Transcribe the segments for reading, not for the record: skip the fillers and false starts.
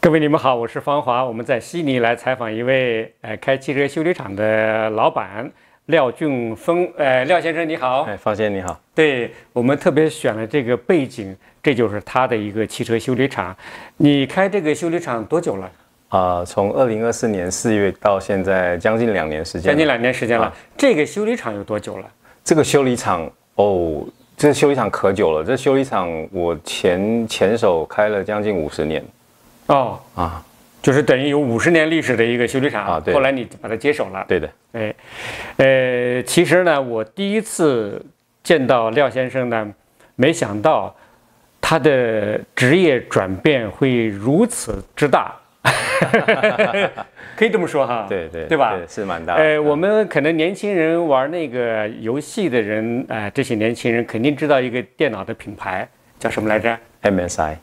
各位你们好，我是方华。我们在悉尼来采访一位开汽车修理厂的老板廖俊峰。廖先生你好。方先生你好。对，我们特别选了这个背景，这就是他的一个汽车修理厂。你开这个修理厂多久了？从2024年4月到现在将近2年时间。将近2年时间了。这个修理厂有多久了？这个修理厂这修理厂可久了。这修理厂我前手开了将近50年。就是等于有50年历史的一个修理厂对。后来你把它接手了。对的。其实呢，我第一次见到廖先生呢，没想到他的职业转变会如此之大。可以这么说哈。对吧？对，是蛮大的。我们可能年轻人玩那个游戏的人，这些年轻人肯定知道一个电脑的品牌叫什么来着？ MSI。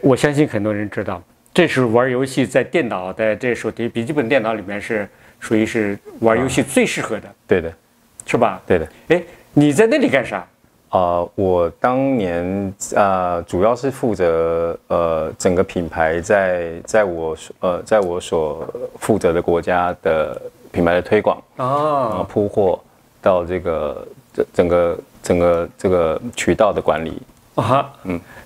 我相信很多人知道，这是玩游戏在电脑的这手提笔记本电脑里面是属于是玩游戏最适合的。对的，是吧？对的。你在那里干啥？我当年主要是负责整个品牌在我所负责的国家的品牌的推广铺货到这个整个这个渠道的管理。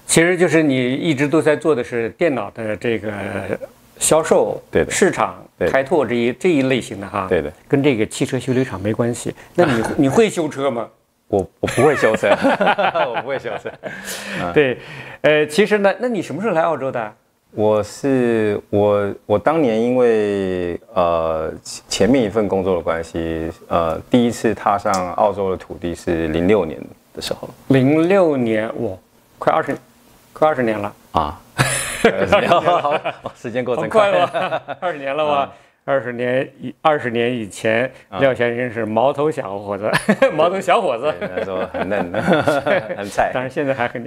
其实就是你一直都在做的是电脑的这个销售、对的市场开拓这一类型的哈。对的，跟这个汽车修理厂没关系。那你会修车吗？我不会修车。我不会修车。对，其实呢，那你什么时候来澳洲的？我当年因为前面一份工作的关系，第一次踏上澳洲的土地是06年的时候。06年，哇，快20年了啊！时间过真快了，20年了吧？20年以前，廖先生是毛头小伙子，那时候很嫩，很菜。当然现在还很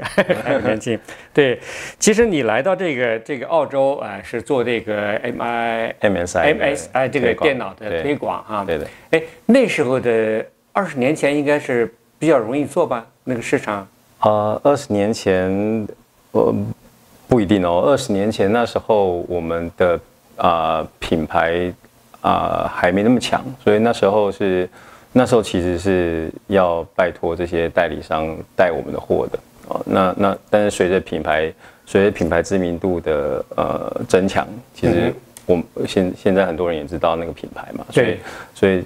年轻。对，其实你来到这个澳洲是做这个 MSI 这个电脑的推广啊。对的。那时候的20年前应该是比较容易做吧？那个市场。20年前，不一定哦。20年前那时候我们的品牌还没那么强，所以那时候其实是要拜托这些代理商带我们的货的。但是随着品牌知名度的增强，其实我们现在很多人也知道那个品牌嘛，所以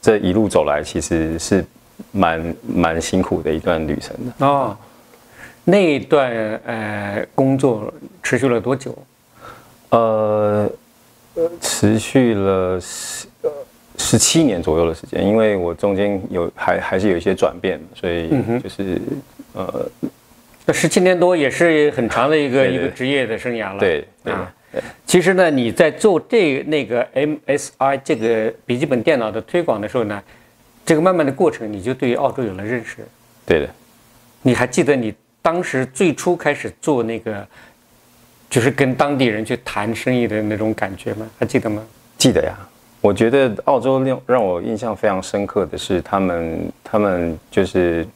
这一路走来其实是蛮辛苦的一段旅程的。那一段工作持续了多久？持续了17年左右的时间，因为我中间还是有一些转变，所以就是17年多也是很长的一个职业的生涯了。对。其实呢，你在做那个 MSI 这个笔记本电脑的推广的时候呢，这个慢慢的过程，你就对澳洲有了认识。对的。你还记得你当时最初开始做那个，就是跟当地人去谈生意的那种感觉吗？还记得吗？记得呀。我觉得澳洲让我印象非常深刻的是，他们就是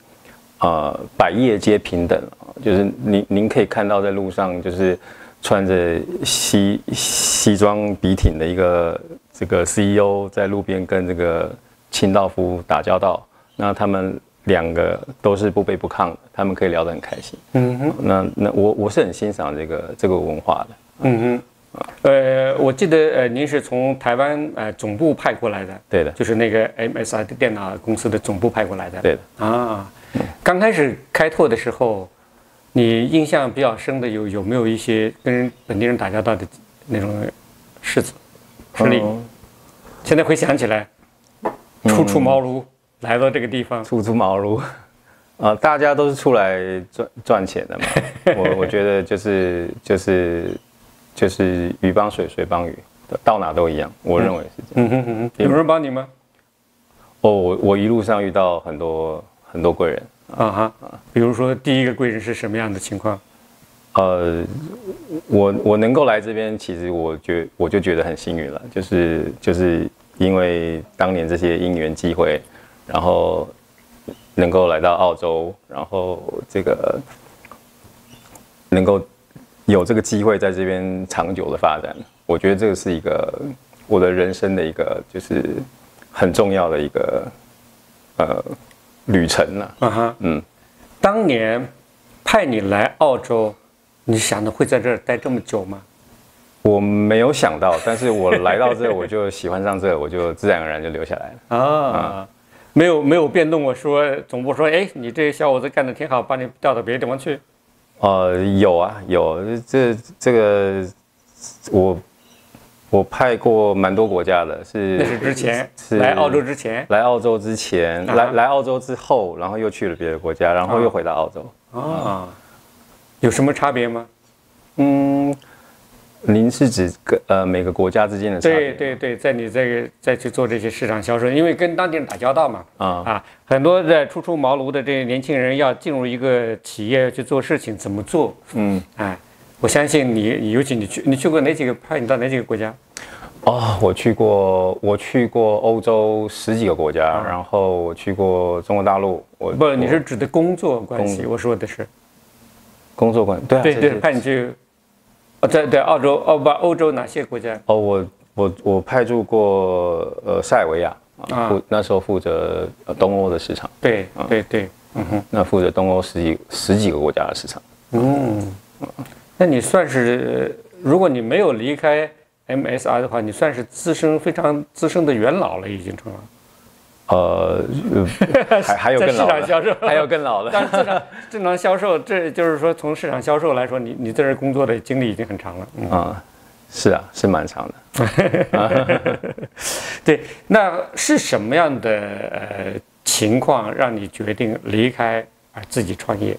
百业皆平等，就是您可以看到在路上就是穿着西装笔挺的一个这个 CEO 在路边跟这个清道夫打交道，那他们2个都是不卑不亢的，他们可以聊得很开心。那我是很欣赏这个文化的。我记得您是从台湾总部派过来的。对的。就是那个 MSI 的电脑公司的总部派过来的。对的。刚开始开拓的时候，你印象比较深的有没有一些跟本地人打交道的那种事例？现在回想起来，初茅庐来到这个地方，初茅庐，大家都是出来赚钱的嘛。我觉得就是鱼帮水，水帮鱼，到哪都一样。我认为是这样。有人帮你吗？我一路上遇到很多贵人。比如说第一个贵人是什么样的情况？我能够来这边，其实我就觉得很幸运了，就是因为当年这些因缘际会，然后能够来到澳洲，然后这个能够有这个机会在这边长久的发展，我觉得这个是一个我的人生的一个就是很重要的一个旅程了。当年派你来澳洲，你想的会在这儿待这么久吗？我没有想到，但是我来到这，我就喜欢上这，我就自然而然就留下来了。没有变动。我说总部说，哎，你这小伙子干得挺好，把你调到别的地方去。有啊，有，这个我派过蛮多国家的，那是之前来澳洲之前，来澳洲之前，来澳洲之后，然后又去了别的国家，然后又回到澳洲。有什么差别吗？您是指每个国家之间的差别？对，在你再去做这些市场销售，因为跟当地人打交道嘛，很多的初出茅庐的这些年轻人要进入一个企业去做事情，怎么做？我相信你，尤其你去过哪几个？派你到哪几个国家？我去过欧洲10几个国家，然后我去过中国大陆。你是指的工作关系？我说的是工作关系。对，派你去。在澳洲欧洲哪些国家？我派驻过塞尔维亚那时候负责东欧的市场。对，那负责东欧十几个国家的市场。那你算是，如果你没有离开 MSI 的话，你算是非常资深的元老了，已经成了。还有更老的，市场销售还有更老的。但是正常销售，这就是说从市场销售来说，你在这工作的经历已经很长了。是啊，是蛮长的。对，那是什么样的情况让你决定离开自己创业？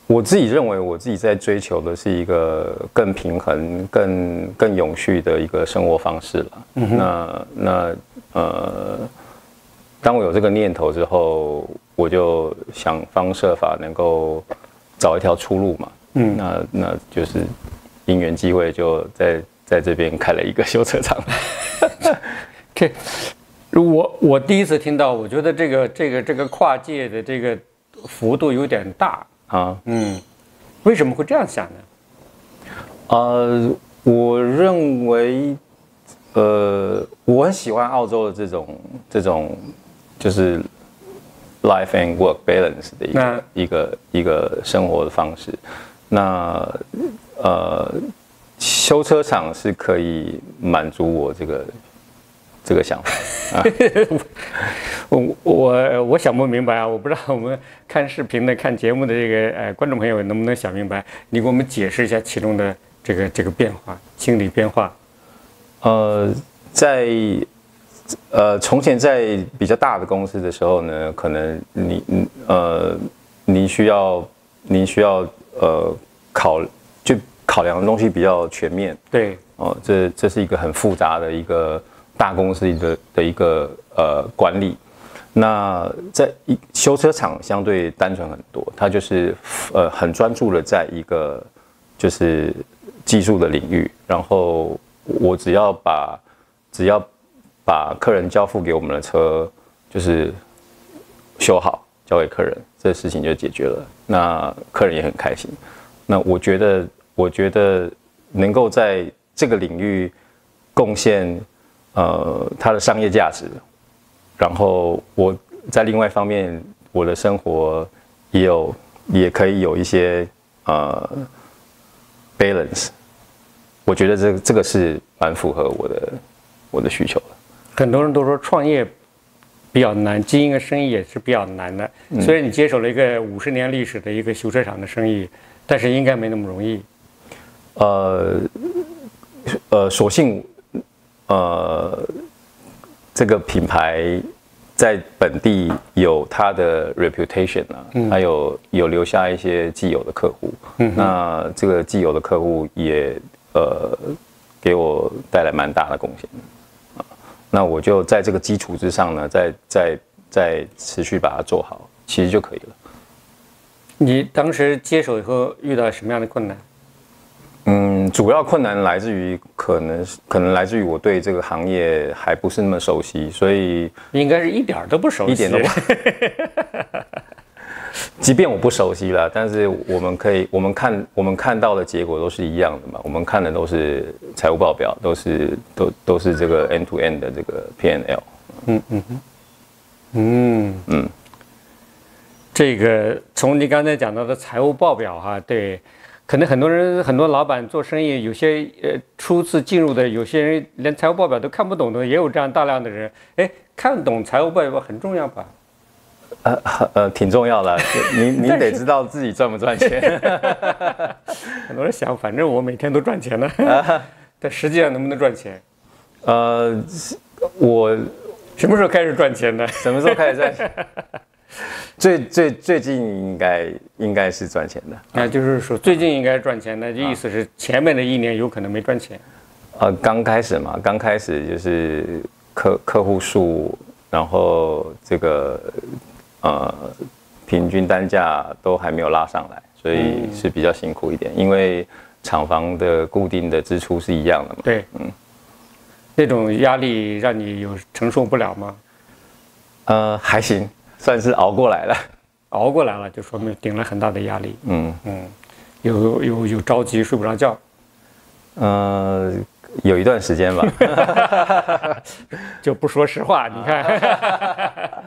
我自己认为，我自己在追求的是一个更平衡、更永续的一个生活方式了。当我有这个念头之后，我就想方设法能够找一条出路嘛。那就是因缘际会，就在这边开了一个修车厂。OK， 我第一次听到，我觉得这个跨界的这个幅度有点大。为什么会这样想呢？我认为，我很喜欢澳洲的这种就是 life and work balance 的一个生活的方式。那修车厂是可以满足我这个想法。我想不明白啊！我不知道我们看视频的、看节目的这个观众朋友能不能想明白？你给我们解释一下其中的这个变化，心理变化。从前在比较大的公司的时候呢，可能你需要考量的东西比较全面。对。这是一个很复杂的一个大公司的一个管理。那在修车厂相对单纯很多，它就是很专注的在一个就是技术的领域，然后我只要把客人交付给我们的车就是修好交给客人，这事情就解决了，那客人也很开心。那我觉得能够在这个领域贡献它的商业价值，然后我在另外一方面，我的生活也可以有一些balance。我觉得这个是蛮符合我的需求的。很多人都说创业比较难，经营个生意也是比较难的。虽然你接手了一个50年历史的一个修车厂的生意，但是应该没那么容易。所幸这个品牌在本地有它的 reputation 还有留下一些既有的客户。那这个既有的客户也给我带来蛮大的贡献。那我就在这个基础之上呢，再持续把它做好，其实就可以了。你当时接手以后遇到什么样的困难？主要困难来自于可能来自于我对这个行业还不是那么熟悉，所以应该是一点都不熟悉，一点都不。即便我不熟悉了，但是我们看到的结果都是一样的嘛。我们看的都是财务报表，都是这个 end to end 的这个 P&L。这个从你刚才讲到的财务报表哈，对，可能很多老板做生意，有些初次进入的，有些人连财务报表都看不懂的，也有这样大量的人。哎，看懂财务报表很重要吧？挺重要的，你得知道自己赚不赚钱。很多人想，反正我每天都赚钱呢，但实际上能不能赚钱？我什么时候开始赚钱呢？什么时候开始赚钱？最近应该是赚钱的。那就是说最近应该赚钱的意思是前面的1年有可能没赚钱。刚开始嘛，刚开始就是客户数，然后这个平均单价都还没有拉上来，所以是比较辛苦一点，因为厂房的固定的支出是一样的嘛。对，那种压力让你有承受不了吗？还行，算是熬过来了。熬过来了，就说明顶了很大的压力。有着急睡不着觉。有一段时间吧。就不说实话，你看。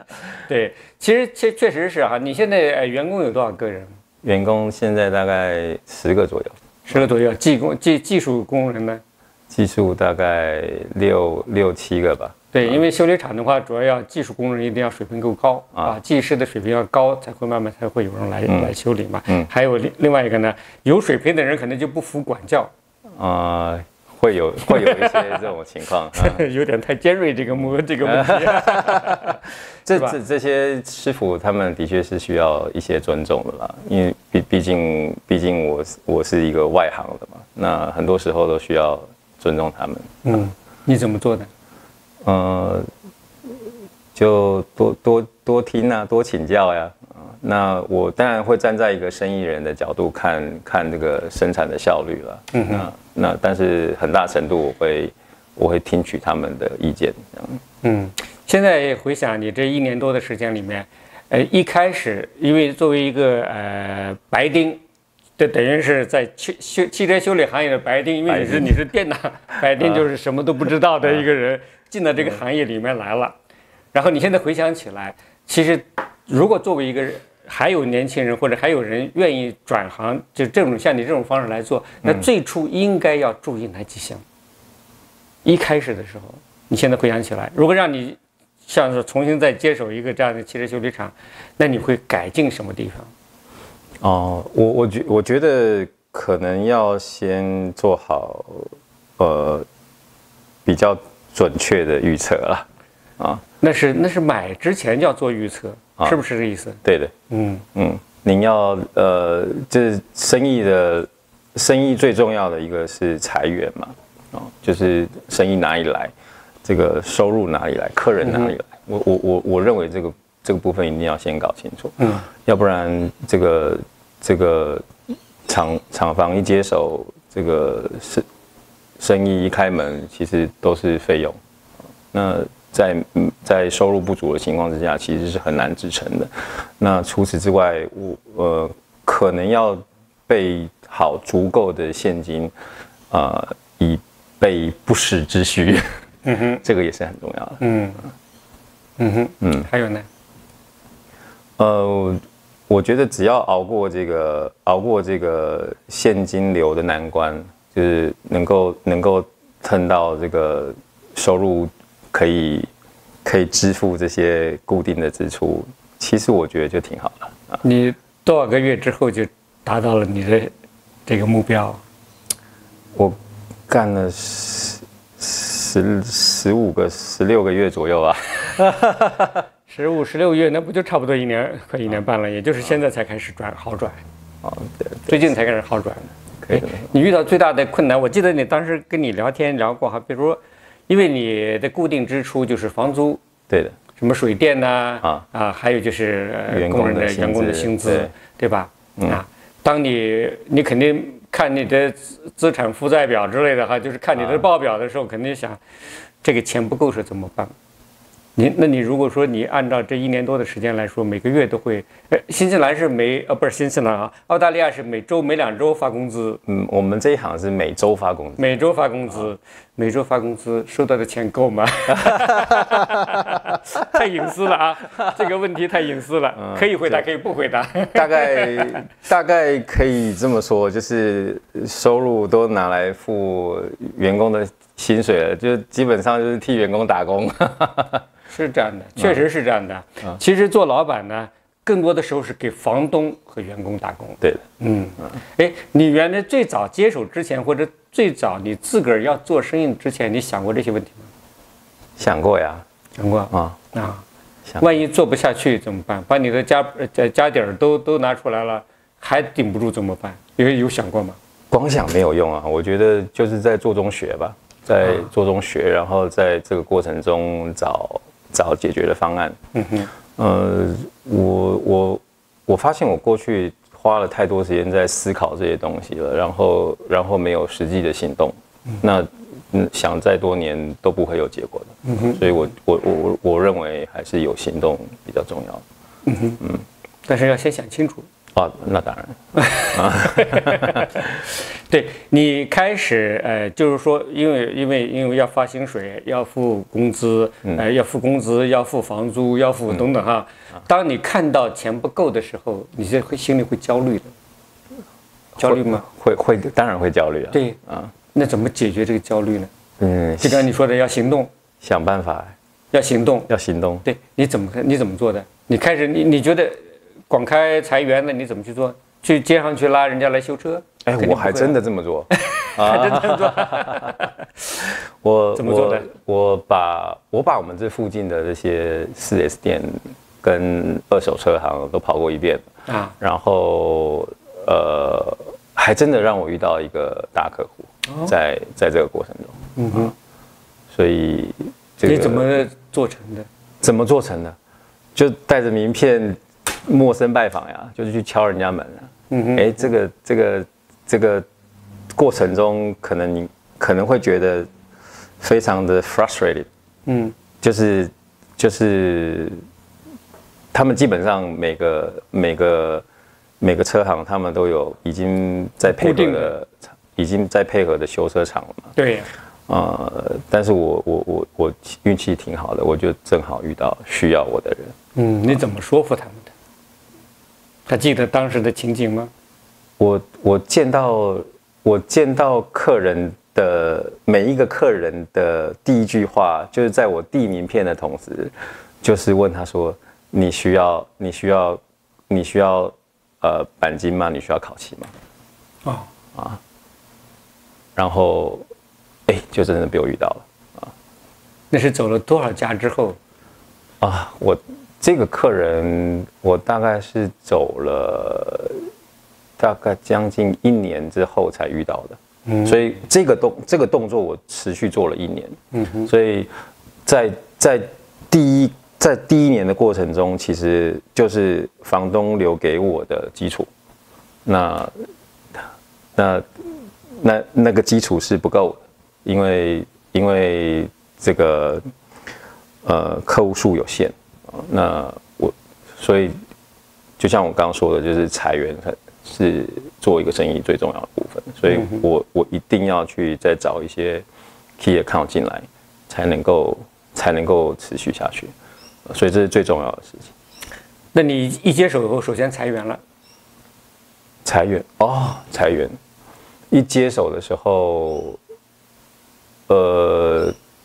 对，其实确实是哈。你现在员工有多少个人？员工现在大概10个左右。10个左右。技术工人呢？技术大概6、7个吧。对，因为修理厂的话，主要技术工人一定要水平够高啊，技师的水平要高，才会慢慢才会有人来修理嘛。还有另外一个呢，有水平的人可能就不服管教。会有一些这种情况。有点太尖锐这个问题。这些师傅他们的确是需要一些尊重的啦，因为毕竟我是一个外行的嘛，那很多时候都需要尊重他们。你怎么做的？就多听啊，多请教呀。那我当然会站在一个生意人的角度看这个生产的效率了。那但是很大程度我会听取他们的意见。现在回想你这1年多的时间里面，一开始因为作为一个白丁，这等于是在汽车修理行业的白丁，因为你是电脑白丁，就是什么都不知道的一个人，进到这个行业里面来了。然后你现在回想起来，其实如果作为一个人，还有年轻人或者还有人愿意转行，就这种像你这种方式来做，那最初应该要注意哪几项？一开始的时候，你现在回想起来，如果让你像是重新再接手一个这样的汽车修理厂，那你会改进什么地方？我觉得可能要先做好比较准确的预测了。那是买之前就要做预测，是不是这意思？对的。您要这生意最重要的一个是财源嘛，就是生意哪里来，这个收入哪里来，客人哪里来，我认为这个部分一定要先搞清楚。要不然这个厂房一接手，这个生意一开门，其实都是费用。那在收入不足的情况之下，其实是很难支撑的。那除此之外，可能要备好足够的现金，以备不时之需。这个也是很重要的。还有呢？我觉得只要熬过这个现金流的难关，就是能够蹭到这个收入。可以支付这些固定的支出，其实我觉得就挺好了。你多少个月之后就达到了你的这个目标？我干了16个月左右啊。15、16个月，那不就差不多快1年半了？也就是现在才开始好转。对，最近才开始好转。可以的。你遇到最大的困难，我记得你当时跟你聊过哈，比如说。因为你的固定支出就是房租，对的，什么水电呐，还有就是工人的员工的薪资，对吧？当你肯定看你的资产负债表之类的哈，就是看你的报表的时候，肯定想这个钱不够是怎么办？那你如果说你按照这1年多的时间来说，每个月都会，新西兰是不是新西兰啊，澳大利亚是每2周发工资。我们这一行是每周发工资。每周发工资，每周发工资，收到的钱够吗？太隐私了啊，这个问题太隐私了，可以回答，可以不回答。大概可以这么说，就是收入都拿来付员工的薪水了，就基本上就是替员工打工。是这样的，确实是这样的。其实做老板呢，更多的时候是给房东和员工打工。对的。你原来最早接手之前，或者最早你自个儿要做生意之前，你想过这些问题吗？想过呀。想过啊。万一做不下去怎么办？把你的家底儿都拿出来了，还顶不住怎么办？有想过吗？光想没有用啊，我觉得就是在做中学吧，在做中学，然后在这个过程中找解决的方案。我发现我过去花了太多时间在思考这些东西了，然后没有实际的行动，那想再多年都不会有结果的。所以我认为还是有行动比较重要。但是要先想清楚。那当然。对，你开始就是说，因为要发薪水，要付工资，要付工资，要付房租，要付等等哈。当你看到钱不够的时候，你心里会焦虑的。焦虑吗？会，当然会焦虑啊。对那怎么解决这个焦虑呢？就刚才你说的，要行动，想办法，要行动。对，你怎么做的？你开始你觉得广开裁员的，你怎么去做？去街上去拉人家来修车？我还真的这么做。还真这么做。我怎么做的？我把我们这附近的这些4S 店跟二手车行都跑过一遍啊，然后还真的让我遇到一个大客户，在这个过程中。所以你怎么做成的？怎么做成的？就带着名片陌生拜访呀，就是去敲人家门啊。这个过程中，你可能会觉得非常的 frustrated。就是他们基本上每个车行，他们都有已经在配合的修车厂了嘛。对。但是我运气挺好的，我就正好遇到需要我的人。你怎么说服他们的？他记得当时的情景吗？我见到客人的每一个客人的第一句话，就是在我递名片的同时，就是问他说：“你需要钣金吗？你需要烤漆吗？”然后就真的被我遇到了。那是走了多少家之后？我这个客人，我大概是走了大概将近1年之后才遇到的。所以这个动作我持续做了1年。所以在第一年的过程中，其实就是房东留给我的基础。那个基础是不够的，因为这个客户数有限。所以就像我刚刚说的，就是裁员是做一个生意最重要的部分。所以我一定要去再找一些 key account 进来，才能够持续下去。所以这是最重要的事情。那你一接手以后，首先裁员了？裁员。一接手的时候，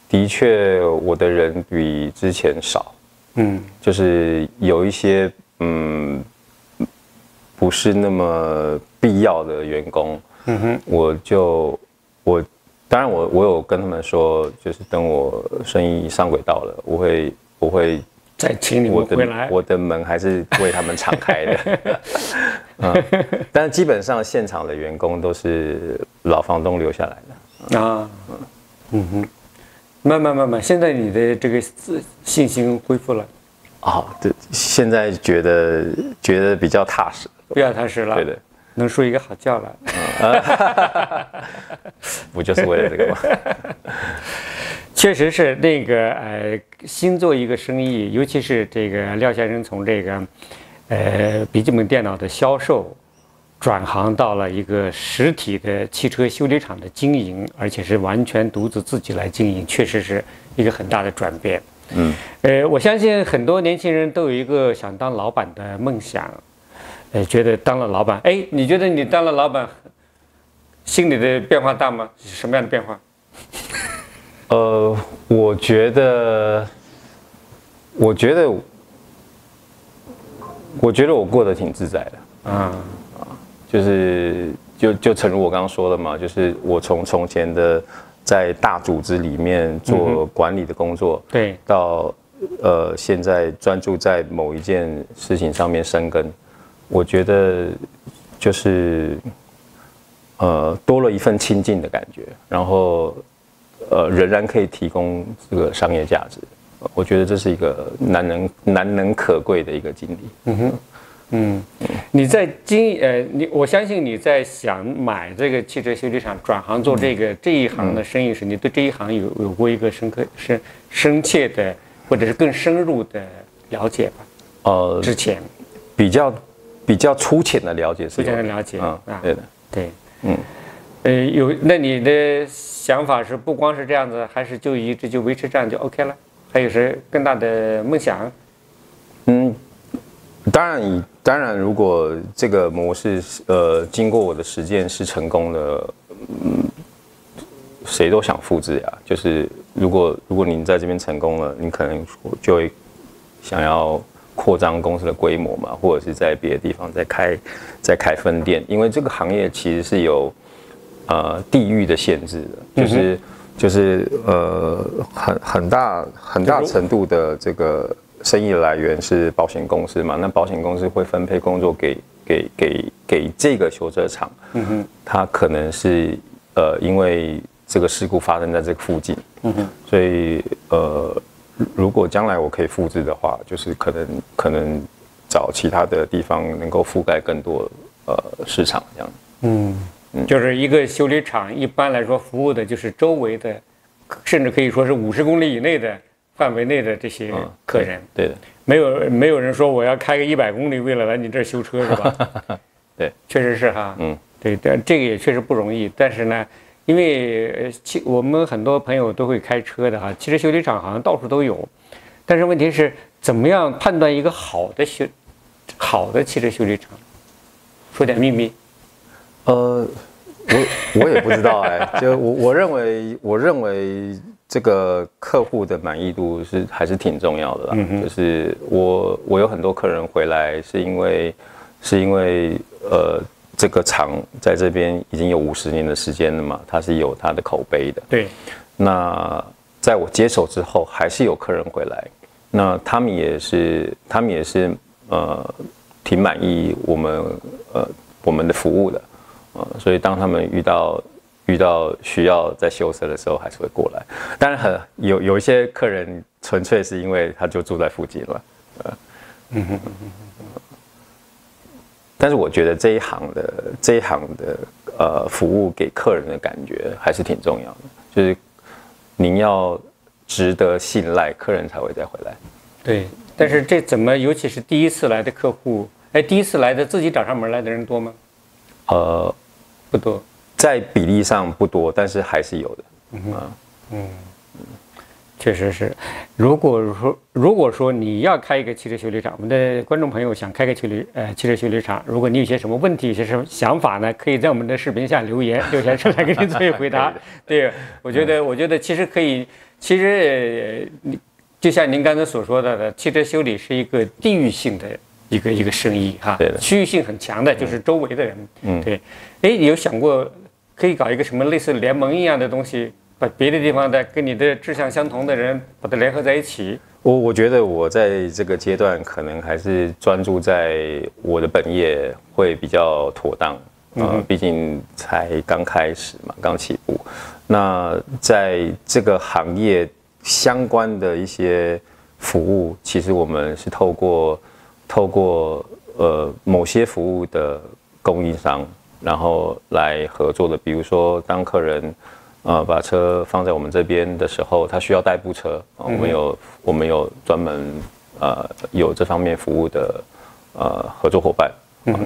的确我的人比之前少。就是有一些不是那么必要的员工。当然我有跟他们说，就是等我生意上轨道了，我会再请你们回来。我的门还是为他们敞开的。但是基本上现场的员工都是老房东留下来的。慢慢，现在你的这个信心恢复了。对，现在觉得比较踏实。比较踏实了。对的。能睡一个好觉了。不就是为了这个吗？确实是那个新做一个生意，尤其是这个廖先生从这个笔记本电脑的销售转行到了一个实体的汽车修理厂的经营，而且是完全独自己来经营，确实是一个很大的转变。我相信很多年轻人都有一个想当老板的梦想，觉得当了老板，你觉得你当了老板，心里的变化大吗？是什么样的变化？我觉得我过得挺自在的就诚如我刚刚说的嘛，就是我从前的在大组织里面做管理的工作，对，到现在专注在某一件事情上面生根，我觉得就是多了一份亲近的感觉，然后仍然可以提供这个商业价值，我觉得这是一个难能可贵的一个经历。你在我相信你在想买这个汽车修理厂转行做这一行的生意时，你对这一行有过一个深切的或者是更深入的了解吧？之前比较粗浅的了解是有的，粗浅的了解对的，对，那你的想法是不光是这样子，还是就一直就维持这样就 OK 了？还有是更大的梦想？当然，如果这个模式经过我的实践是成功的，谁都想复制呀。就是如果你在这边成功了，你可能就会想要扩张公司的规模嘛，或者是在别的地方再开分店，因为这个行业其实是有地域的限制的，就是很大程度的这个生意来源是保险公司嘛，那保险公司会分配工作给这个修车厂，它可能是因为这个事故发生在这个附近，所以如果将来我可以复制的话，就是可能找其他的地方能够覆盖更多市场这样。就是一个修理厂一般来说服务的就是周围的，甚至可以说是50公里以内的范围内的这些客人。对的，没有人说我要开个100公里为了来你这儿修车是吧？对，确实是哈。对，但这个也确实不容易。但是呢，因为我们很多朋友都会开车的哈，汽车修理厂好像到处都有。但是问题是，怎么样判断一个好的汽车修理厂？说点秘密。我也不知道就我认为这个客户的满意度还是挺重要的啦。就是我有很多客人回来是因为这个厂在这边已经有50年的时间了嘛，它是有它的口碑的。对。那在我接手之后，还是有客人回来，那他们也是挺满意我们的服务的。所以当他们遇到需要在修车的时候，还是会过来。当然有一些客人纯粹是因为他就住在附近了，但是我觉得这一行的服务给客人的感觉还是挺重要的，就是您要值得信赖，客人才会再回来。对，但是这怎么，尤其是第一次来的客户，第一次来的自己找上门来的人多吗？不多，在比例上不多，但是还是有的。确实是。如果说你要开一个汽车修理厂，我们的观众朋友想开个汽车修理厂，如果你有些什么问题、有些什么想法呢，可以在我们的视频下留言，刘先生来给你做一回答。对，我觉得其实可以，就像您刚才所说的，汽车修理是一个地域性的一个生意哈，对的，区域性很强的，就是周围的人。对。你有想过可以搞一个什么类似联盟一样的东西，把别的地方的跟你的志向相同的人把它联合在一起？我觉得我在这个阶段可能还是专注在我的本业会比较妥当。毕竟才刚开始嘛，刚起步。那在这个行业相关的一些服务，其实我们是透过某些服务的供应商，然后来合作的。比如说，当客人把车放在我们这边的时候，他需要代步车，我们有专门有这方面服务的合作伙伴，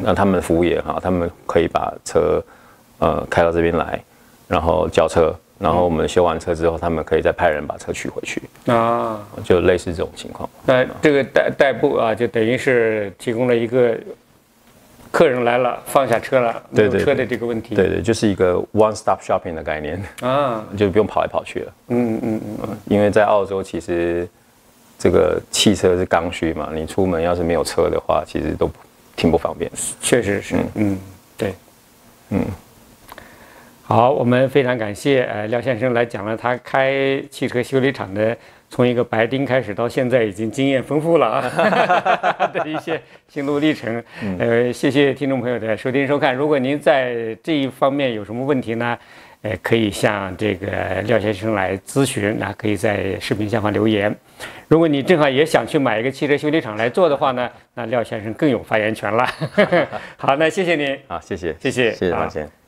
那他们服务也好，他们可以把车开到这边来，然后交车。然后我们修完车之后，他们可以再派人把车取回去啊，就类似这种情况。那这个代步啊，就等于是提供了一个客人来了，放下车了，没有车的这个问题。对，就是一个 one stop shopping 的概念啊，就不用跑来跑去了。因为在澳洲其实这个汽车是刚需嘛，你出门要是没有车的话，其实都挺不方便。确实是，对，好，我们非常感谢廖先生来讲了他开汽车修理厂的，从一个白丁开始到现在已经经验丰富了啊的一些心路历程。谢谢听众朋友的收听收看。如果您在这一方面有什么问题呢，可以向这个廖先生来咨询，那可以在视频下方留言。如果你正好也想去买一个汽车修理厂来做的话呢，那廖先生更有发言权了。好，那谢谢您。好，谢谢张先。